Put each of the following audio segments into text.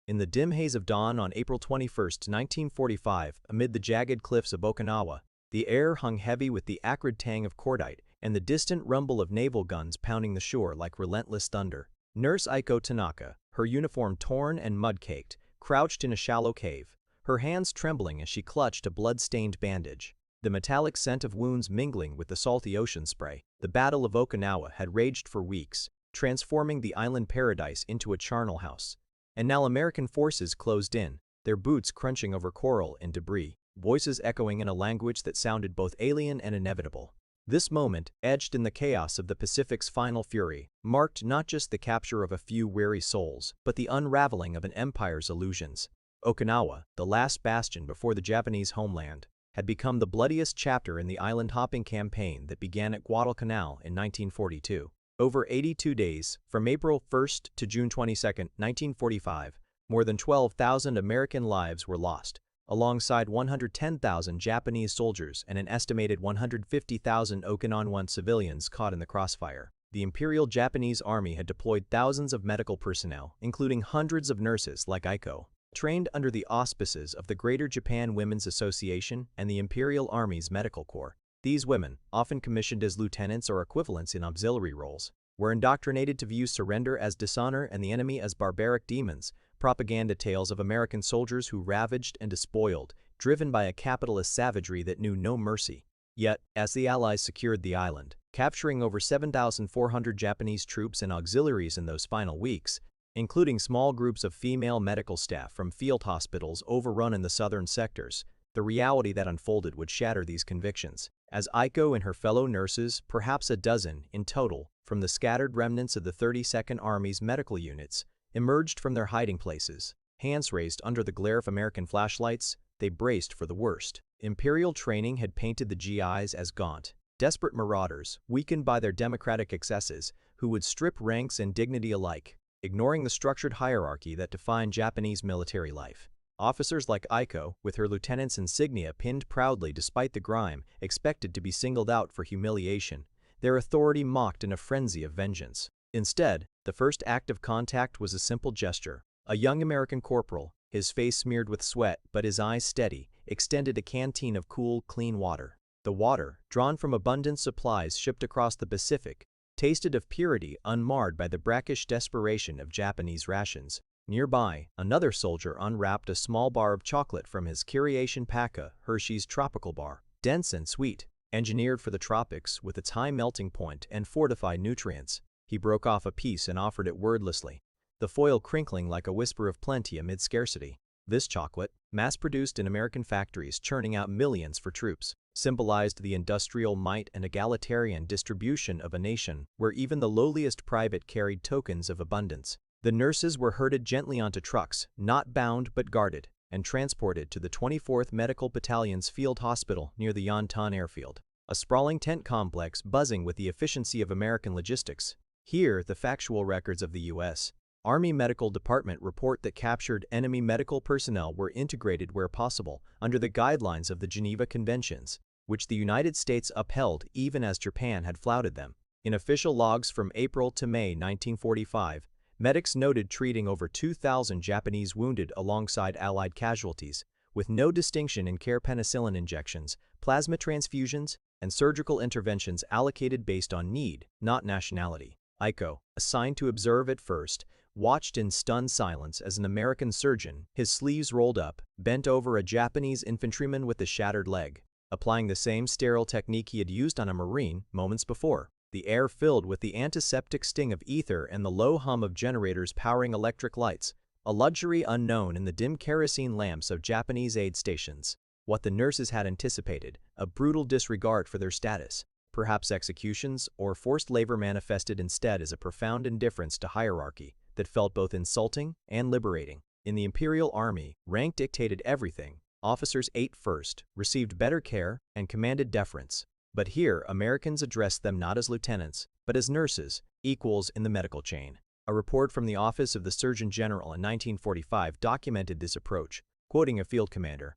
In the dim haze of dawn on April 21, 1945, amid the jagged cliffs of Okinawa, the air hung heavy with the acrid tang of cordite and the distant rumble of naval guns pounding the shore like relentless thunder. Nurse Aiko Tanaka, her uniform torn and mud-caked, crouched in a shallow cave, her hands trembling as she clutched a blood-stained bandage. The metallic scent of wounds mingling with the salty ocean spray. The Battle of Okinawa had raged for weeks, transforming the island paradise into a charnel house. And now American forces closed in, their boots crunching over coral and debris, voices echoing in a language that sounded both alien and inevitable. This moment, etched in the chaos of the Pacific's final fury, marked not just the capture of a few weary souls, but the unraveling of an empire's illusions. Okinawa, the last bastion before the Japanese homeland, had become the bloodiest chapter in the island-hopping campaign that began at Guadalcanal in 1942. Over 82 days, from April 1 to June 22, 1945, more than 12,000 American lives were lost, alongside 110,000 Japanese soldiers and an estimated 150,000 Okinawan civilians caught in the crossfire. The Imperial Japanese Army had deployed thousands of medical personnel, including hundreds of nurses like Aiko, trained under the auspices of the Greater Japan Women's Association and the Imperial Army's Medical Corps. These women, often commissioned as lieutenants or equivalents in auxiliary roles, were indoctrinated to view surrender as dishonor and the enemy as barbaric demons. Propaganda tales of American soldiers who ravaged and despoiled, driven by a capitalist savagery that knew no mercy. Yet, as the Allies secured the island, capturing over 7,400 Japanese troops and auxiliaries in those final weeks, including small groups of female medical staff from field hospitals overrun in the southern sectors, the reality that unfolded would shatter these convictions. As Aiko and her fellow nurses, perhaps a dozen in total, from the scattered remnants of the 32nd Army's medical units, emerged from their hiding places, hands raised under the glare of American flashlights, they braced for the worst. Imperial training had painted the GIs as gaunt, desperate marauders, weakened by their democratic excesses, who would strip ranks and dignity alike, ignoring the structured hierarchy that defined Japanese military life. Officers like Aiko, with her lieutenant's insignia pinned proudly despite the grime, expected to be singled out for humiliation, their authority mocked in a frenzy of vengeance. Instead, the first act of contact was a simple gesture. A young American corporal, his face smeared with sweat but his eyes steady, extended a canteen of cool, clean water. The water, drawn from abundant supplies shipped across the Pacific, tasted of purity unmarred by the brackish desperation of Japanese rations. Nearby, another soldier unwrapped a small bar of chocolate from his Kiryashin Paka, Hershey's tropical bar. Dense and sweet, engineered for the tropics with its high melting point and fortified nutrients. He broke off a piece and offered it wordlessly, the foil crinkling like a whisper of plenty amid scarcity. This chocolate, mass-produced in American factories churning out millions for troops, symbolized the industrial might and egalitarian distribution of a nation where even the lowliest private carried tokens of abundance. The nurses were herded gently onto trucks, not bound but guarded, and transported to the 24th Medical Battalion's field hospital near the Untold airfield, a sprawling tent complex buzzing with the efficiency of American logistics. Here, the factual records of the U.S. Army Medical Department report that captured enemy medical personnel were integrated where possible under the guidelines of the Geneva Conventions, which the United States upheld even as Japan had flouted them. In official logs from April to May 1945, medics noted treating over 2,000 Japanese wounded alongside Allied casualties, with no distinction in care. Penicillin injections, plasma transfusions, and surgical interventions allocated based on need, not nationality. Aiko, assigned to observe at first, watched in stunned silence as an American surgeon, his sleeves rolled up, bent over a Japanese infantryman with a shattered leg, applying the same sterile technique he had used on a Marine moments before. The air filled with the antiseptic sting of ether and the low hum of generators powering electric lights, a luxury unknown in the dim kerosene lamps of Japanese aid stations. What the nurses had anticipated, a brutal disregard for their status, perhaps executions or forced labor, manifested instead as a profound indifference to hierarchy that felt both insulting and liberating. In the Imperial Army, rank dictated everything. Officers ate first, received better care, and commanded deference. But here, Americans addressed them not as lieutenants, but as nurses, equals in the medical chain. A report from the Office of the Surgeon General in 1945 documented this approach, quoting a field commander.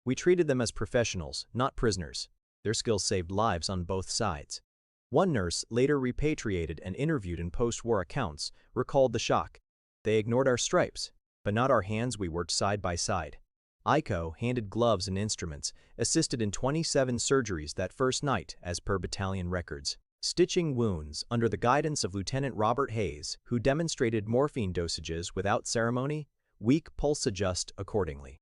"We treated them as professionals, not prisoners. Their skills saved lives on both sides." One nurse, later repatriated and interviewed in post-war accounts, recalled the shock. "They ignored our stripes, but not our hands. We worked side by side. Aiko handed gloves and instruments, assisted in 27 surgeries that first night, as per battalion records, stitching wounds under the guidance of Lieutenant Robert Hayes, who demonstrated morphine dosages without ceremony, weak pulse adjust accordingly.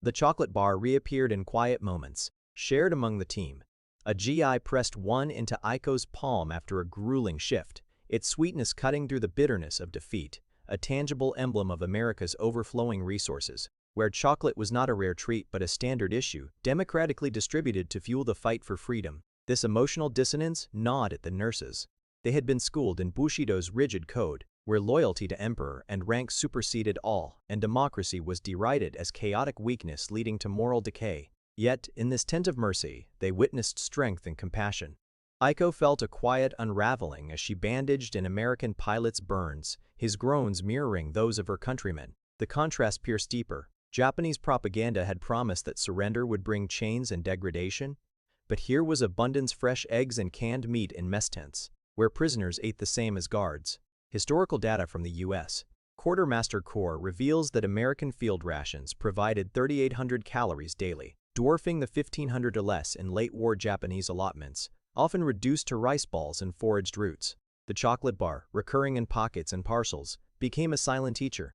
The chocolate bar reappeared in quiet moments, shared among the team. A GI pressed one into Aiko's palm after a grueling shift, its sweetness cutting through the bitterness of defeat, a tangible emblem of America's overflowing resources, where chocolate was not a rare treat but a standard issue, democratically distributed to fuel the fight for freedom. This emotional dissonance gnawed at the nurses. They had been schooled in Bushido's rigid code, where loyalty to emperor and rank superseded all, and democracy was derided as chaotic weakness leading to moral decay. Yet, in this tent of mercy, they witnessed strength and compassion. Aiko felt a quiet unraveling as she bandaged an American pilot's burns, his groans mirroring those of her countrymen. The contrast pierced deeper. Japanese propaganda had promised that surrender would bring chains and degradation, but here was abundance: fresh eggs and canned meat in mess tents, where prisoners ate the same as guards. Historical data from the U.S. Quartermaster Corps reveals that American field rations provided 3,800 calories daily, dwarfing the 1,500 or less in late-war Japanese allotments, often reduced to rice balls and foraged roots. The chocolate bar, recurring in pockets and parcels, became a silent teacher.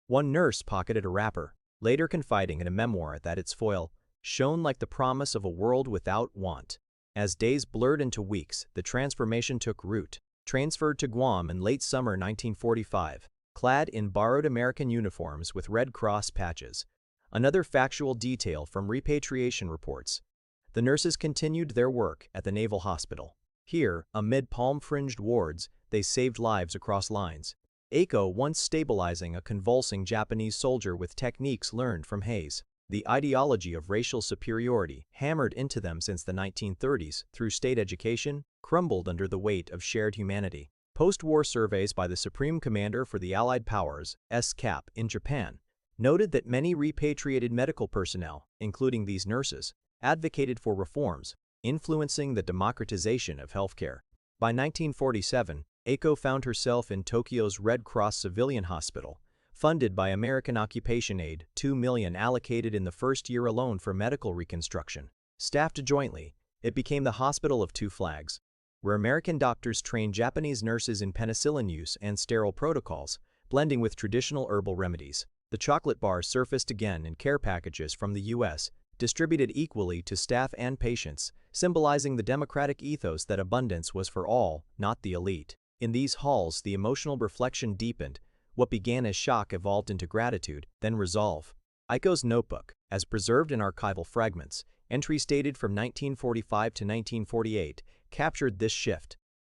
One nurse pocketed a wrapper, later confiding in a memoir that its foil shone like the promise of a world without want. As days blurred into weeks, the transformation took root. Transferred to Guam in late summer 1945, clad in borrowed American uniforms with Red Cross patches. Another factual detail from repatriation reports. The nurses continued their work at the Naval Hospital. Here, amid palm-fringed wards, they saved lives across lines. Aiko once stabilizing a convulsing Japanese soldier with techniques learned from Hayes. The ideology of racial superiority, hammered into them since the 1930s through state education, crumbled under the weight of shared humanity. Post-war surveys by the Supreme Commander for the Allied Powers, SCAP, in Japan, noted that many repatriated medical personnel, including these nurses, advocated for reforms, influencing the democratization of healthcare. By 1947, Aiko found herself in Tokyo's Red Cross Civilian Hospital, funded by American occupation aid, $2 million allocated in the first year alone for medical reconstruction. Staffed jointly, it became the Hospital of Two Flags, where American doctors trained Japanese nurses in penicillin use and sterile protocols, blending with traditional herbal remedies. The chocolate bar surfaced again in care packages from the U.S., distributed equally to staff and patients, symbolizing the democratic ethos that abundance was for all, not the elite. In these halls, the emotional reflection deepened. What began as shock evolved into gratitude, then resolve. Aiko's notebook, as preserved in archival fragments, entries dated from 1945 to 1948, captured this shift.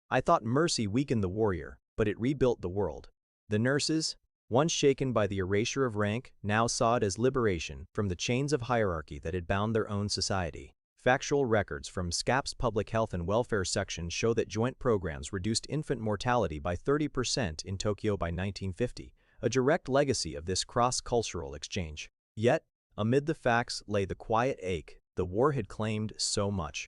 I thought mercy weakened the warrior, but it rebuilt the world. The nurses, once shaken by the erasure of rank, now saw it as liberation from the chains of hierarchy that had bound their own society. Factual records from SCAP's Public Health and Welfare section show that joint programs reduced infant mortality by 30% in Tokyo by 1950, a direct legacy of this cross-cultural exchange. Yet, amid the facts lay the quiet ache. The war had claimed so much.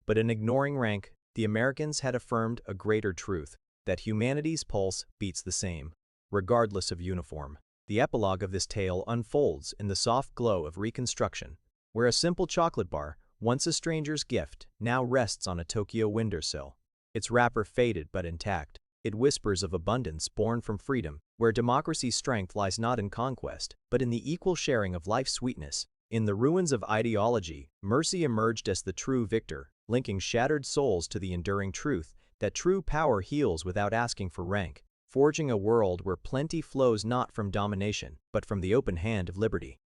But in ignoring rank, the Americans had affirmed a greater truth, that humanity's pulse beats the same, regardless of uniform. The epilogue of this tale unfolds in the soft glow of Reconstruction, where a simple chocolate bar, once a stranger's gift, now rests on a Tokyo windowsill. Its wrapper faded but intact. It whispers of abundance born from freedom, where democracy's strength lies not in conquest, but in the equal sharing of life's sweetness. In the ruins of ideology, mercy emerged as the true victor, linking shattered souls to the enduring truth that true power heals without asking for rank, forging a world where plenty flows not from domination, but from the open hand of liberty.